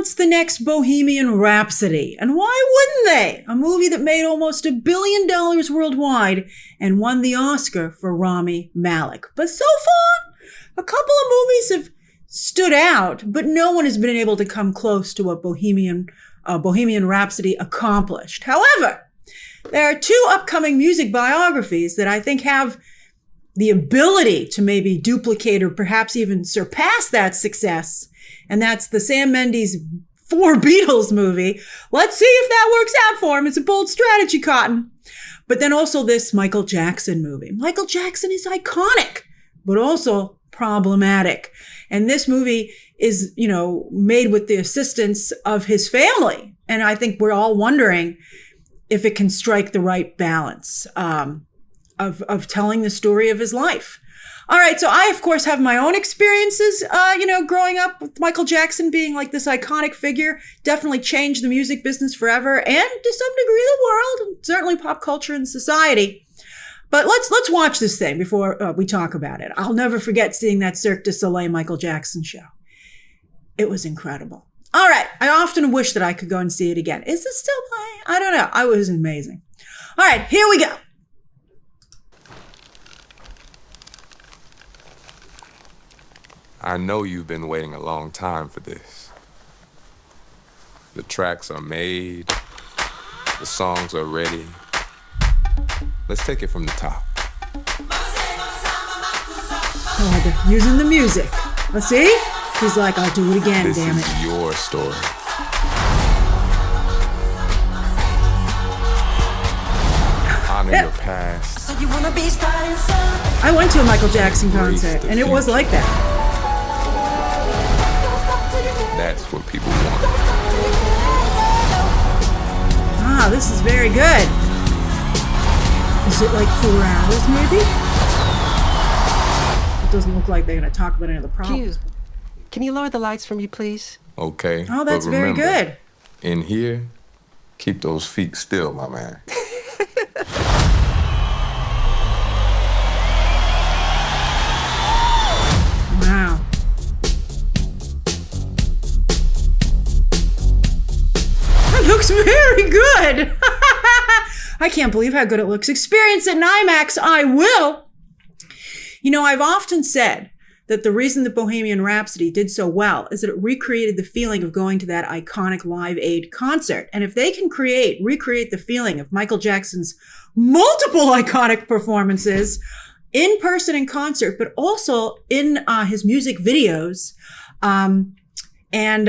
wants the next Bohemian Rhapsody? And why wouldn't they? A movie that made almost $1 billion worldwide and won the Oscar for Rami Malek. But so far, a couple of movies have stood out, but no one has been able to come close to what Bohemian Rhapsody accomplished. However, there are two upcoming music biographies that I think have the ability to maybe duplicate or perhaps even surpass that success. And that's the Sam Mendes For Beatles movie. Let's see if that works out for him. It's a bold strategy, Cotton. But then also this Michael Jackson movie. Michael Jackson is iconic, but also problematic. And this movie is, made with the assistance of his family. And I think we're all wondering if it can strike the right balance of telling the story of his life. All right, so I, of course, have my own experiences, growing up with Michael Jackson being like this iconic figure, definitely changed the music business forever, and to some degree the world, and certainly pop culture and society. But let's watch this thing before we talk about it. I'll never forget seeing that Cirque du Soleil Michael Jackson show. It was incredible. All right, I often wish that I could go and see it again. Is it still playing? I don't know. It was amazing. All right, here we go. I know you've been waiting a long time for this. The tracks are made, the songs are ready. Let's take it from the top. Oh, they're using the music. Let's see? He's like, I'll do it again, damn it. This is your story. Honor your past. I went to a Michael Jackson concert, and it was like that. That's what people want. Ah, this is very good. Is it like 4 hours, maybe? It doesn't look like they're going to talk about any of the problems. Can you lower the lights for me, please? Okay. Oh, that's very good. In here, keep those feet still, my man. Wow. That looks very good. I can't believe how good it looks. Experience it in IMAX, I will. I've often said that the reason that Bohemian Rhapsody did so well is that it recreated the feeling of going to that iconic Live Aid concert. And if they can recreate the feeling of Michael Jackson's multiple iconic performances in person in concert, but also in his music videos, in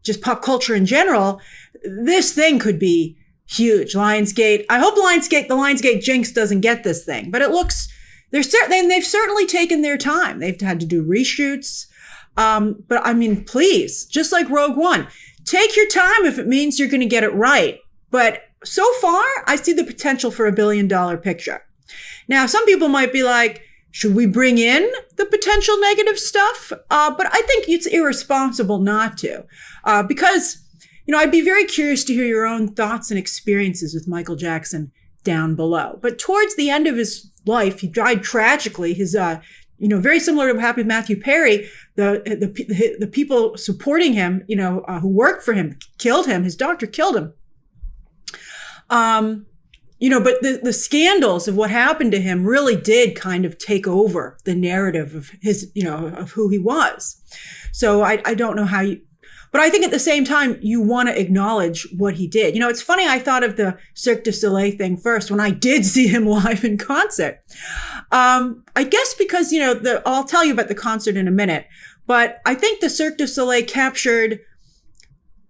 just pop culture in general, this thing could be huge. Lionsgate. I hope the Lionsgate jinx doesn't get this thing, but it looks, they've certainly taken their time. They've had to do reshoots. But I mean, please, just like Rogue One, take your time if it means you're going to get it right. But so far, I see the potential for $1 billion picture. Now, some people might be like, should we bring in the potential negative stuff? But I think it's irresponsible not to, because, I'd be very curious to hear your own thoughts and experiences with Michael Jackson down below. But towards the end of his life, he died tragically. His, very similar to what happened with Matthew Perry, the people supporting him, who worked for him, killed him. His doctor killed him. But the scandals of what happened to him really did kind of take over the narrative of his, of who he was. So I don't know how but I think at the same time, you want to acknowledge what he did. It's funny, I thought of the Cirque du Soleil thing first when I did see him live in concert. I guess because, I'll tell you about the concert in a minute, but I think the Cirque du Soleil captured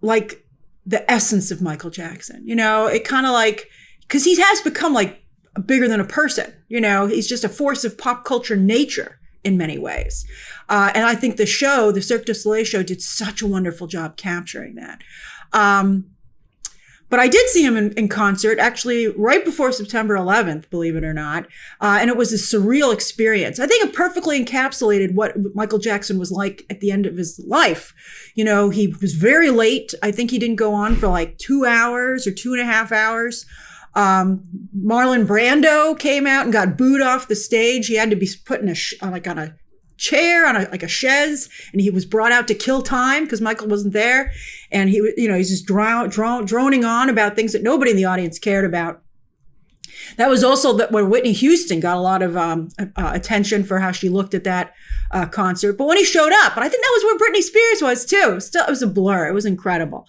like the essence of Michael Jackson. It kind of like, because he has become like bigger than a person. He's just a force of pop culture nature in many ways. And I think the Cirque du Soleil show did such a wonderful job capturing that. But I did see him in concert actually right before September 11th, believe it or not. And it was a surreal experience. I think it perfectly encapsulated what Michael Jackson was like at the end of his life. He was very late. I think he didn't go on for like 2 hours or 2.5 hours. Marlon Brando came out and got booed off the stage. He had to be put in on a chair on like a chaise, and he was brought out to kill time because Michael wasn't there. And he's just droning on about things that nobody in the audience cared about. That was also when Whitney Houston got a lot of attention for how she looked at that concert. But when he showed up, and I think that was where Britney Spears was too. Still, it was a blur. It was incredible.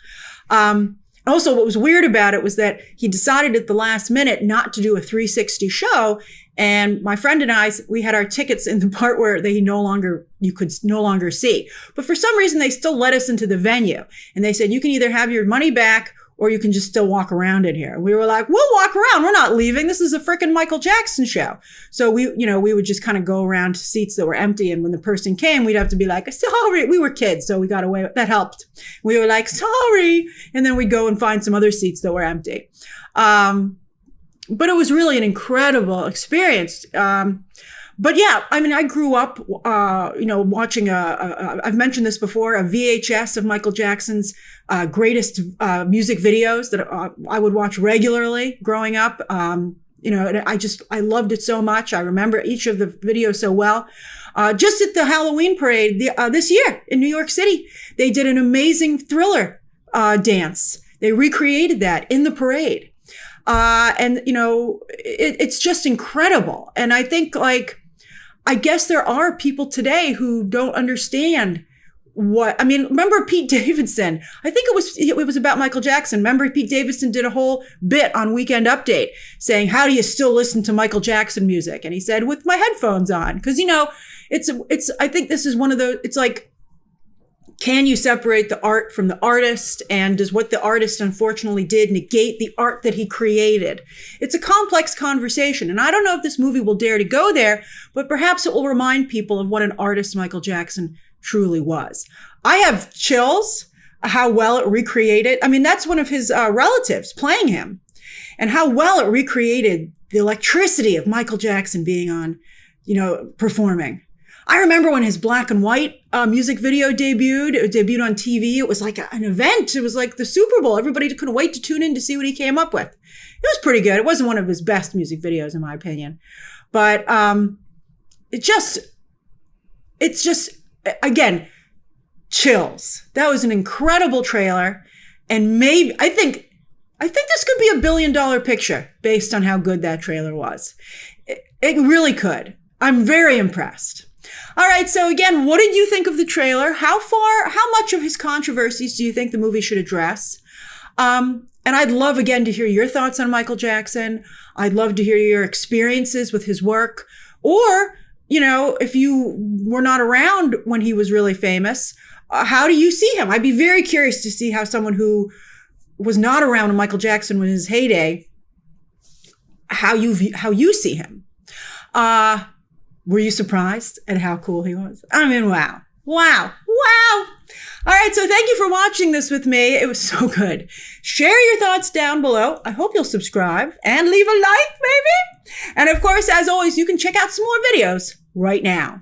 Also, what was weird about it was that he decided at the last minute not to do a 360 show. And my friend and I, we had our tickets in the part where you could no longer see. But for some reason, they still let us into the venue. And they said, you can either have your money back or you can just still walk around in here. We were like, we'll walk around. We're not leaving. This is a freaking Michael Jackson show. So we would just kind of go around to seats that were empty. And when the person came, we'd have to be like, sorry. We were kids, so we got away. That helped. We were like, sorry. And then we'd go and find some other seats that were empty. But it was really an incredible experience. But yeah, I mean, I grew up, watching I've mentioned this before, a VHS of Michael Jackson's greatest music videos that I would watch regularly growing up. And I loved it so much. I remember each of the videos so well. Just at the Halloween parade this year in New York City, they did an amazing Thriller dance. They recreated that in the parade. It's just incredible. And I think I guess there are people today who don't understand remember Pete Davidson? I think it was about Michael Jackson. Remember Pete Davidson did a whole bit on Weekend Update saying, how do you still listen to Michael Jackson music? And he said, with my headphones on. Cause I think this is one of those, it's like, can you separate the art from the artist? And does what the artist unfortunately did negate the art that he created? It's a complex conversation. And I don't know if this movie will dare to go there, but perhaps it will remind people of what an artist Michael Jackson truly was. I have chills how well it recreated. I mean, that's one of his relatives playing him, and how well it recreated the electricity of Michael Jackson being on, performing. I remember when his black and white music video debuted. It debuted on TV. It was like an event. It was like the Super Bowl. Everybody couldn't wait to tune in to see what he came up with. It was pretty good. It wasn't one of his best music videos, in my opinion. But it's just, again, chills. That was an incredible trailer. And I think this could be a $1 billion picture based on how good that trailer was. It really could. I'm very impressed. All right. So again, what did you think of the trailer? How much of his controversies do you think the movie should address? And I'd love, again, to hear your thoughts on Michael Jackson. I'd love to hear your experiences with his work. Or, if you were not around when he was really famous, how do you see him? I'd be very curious to see how someone who was not around when Michael Jackson was in his heyday, how you see him. Were you surprised at how cool he was? I mean, wow. All right. So thank you for watching this with me. It was so good. Share your thoughts down below. I hope you'll subscribe and leave a like, maybe. And of course, as always, you can check out some more videos right now.